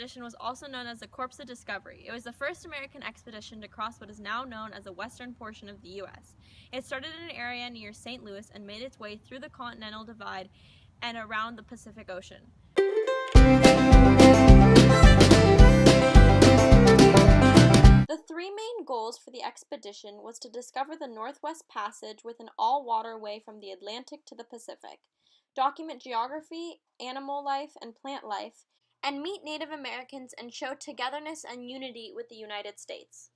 expedition was also known as the Corps of Discovery. It was the first American expedition to cross what is now known as the western portion of the U.S. It started in an area near St. Louis and made its way through the Continental Divide and around the Pacific Ocean. The three main goals for the expedition was to discover the Northwest Passage with an all-water way from the Atlantic to the Pacific, document geography, animal life, and plant life, and meet Native Americans and show togetherness and unity with the United States.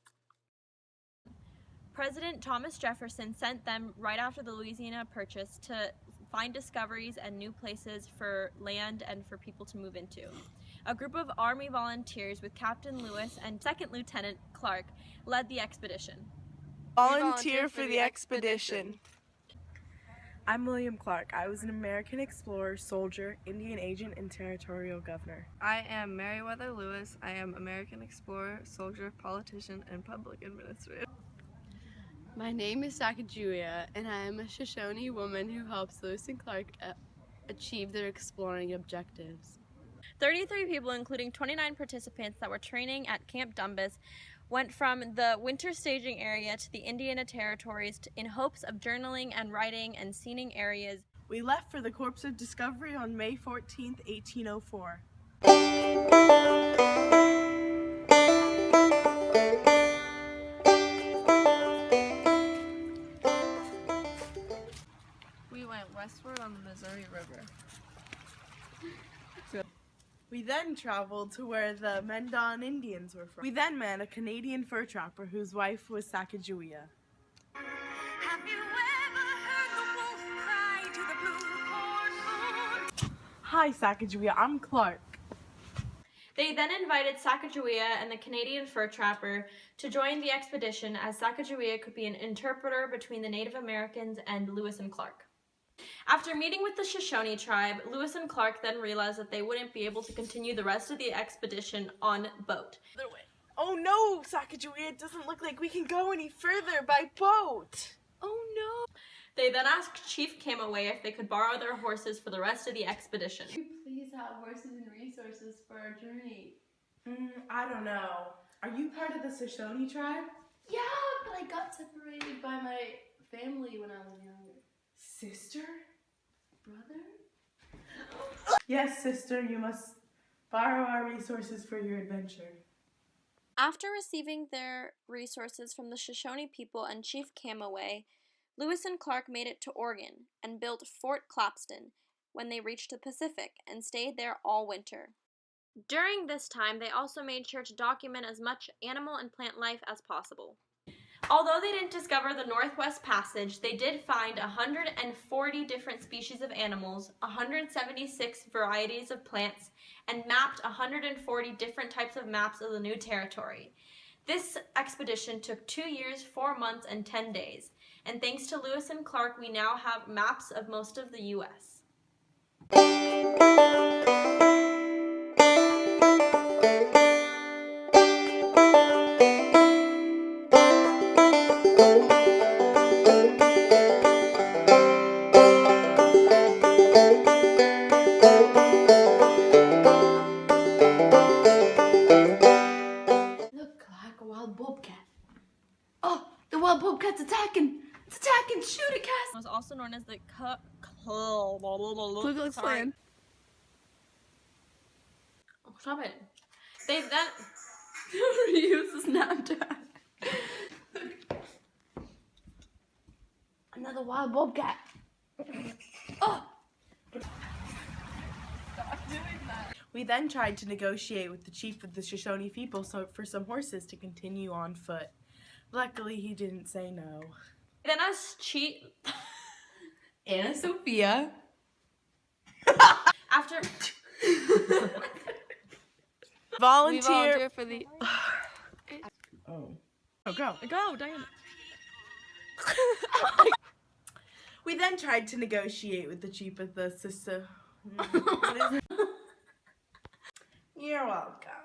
President Thomas Jefferson sent them right after the Louisiana Purchase to find discoveries and new places for land and for people to move into. A group of Army volunteers with Captain Lewis and Second Lieutenant Clark led the expedition. Volunteer for the expedition. I'm William Clark. I was an American explorer, soldier, Indian agent, and territorial governor. I am Meriwether Lewis. I am American explorer, soldier, politician, and public administrator. My name is Sacagawea, and I am a Shoshone woman who helps Lewis and Clark achieve their exploring objectives. 33 people, including 29 participants that were training at Camp Dumbus, went from the winter staging area to the Indiana Territories in hopes of journaling and writing and seeing areas. We left for the Corps of Discovery on May 14th, 1804. We went westward on the Missouri River. We then traveled to where the Mendon Indians were from. We then met a Canadian fur trapper whose wife was Sacagawea. Have you ever heard the wolf cry to the blue cornfield? Hi Sacagawea, I'm Clark. They then invited Sacagawea and the Canadian fur trapper to join the expedition, as Sacagawea could be an interpreter between the Native Americans and Lewis and Clark. After meeting with the Shoshone tribe, Lewis and Clark then realized that they wouldn't be able to continue the rest of the expedition on boat. Oh no, Sacagawea, it doesn't look like we can go any further by boat. Oh no! They then asked Chief Camaway if they could borrow their horses for the rest of the expedition. Could you please have horses and resources for our journey? I don't know. Are you part of the Shoshone tribe? Yeah, but I got separated by my family when I was younger. Sister? Brother? Yes, sister, you must borrow our resources for your adventure. After receiving their resources from the Shoshone people and Chief Camaway, Lewis and Clark made it to Oregon and built Fort Clapston when they reached the Pacific and stayed there all winter. During this time, they also made sure to document as much animal and plant life as possible. Although they didn't discover the Northwest Passage, they did find 140 different species of animals, 176 varieties of plants, and mapped 140 different types of maps of the new territory. This expedition took 2 years, 4 months, and 10 days, and thanks to Lewis and Clark, we now have maps of most of the U.S. Bobcat's attacking! It's attacking! Shoot it, Cass! It was also known as the Ku Klux Klan. Oh, stop it. They then Use the Snapchat. Another wild bobcat. Oh! Stop doing that. We then tried to negotiate with the chief of the Shoshone people for some horses to continue on foot. Luckily, he didn't say no. Then us cheat. Ana-Sofia. After Volunteer. We volunteer for the... Oh, go. Go, Diana. We then tried to negotiate with the chief of the sister. You're welcome.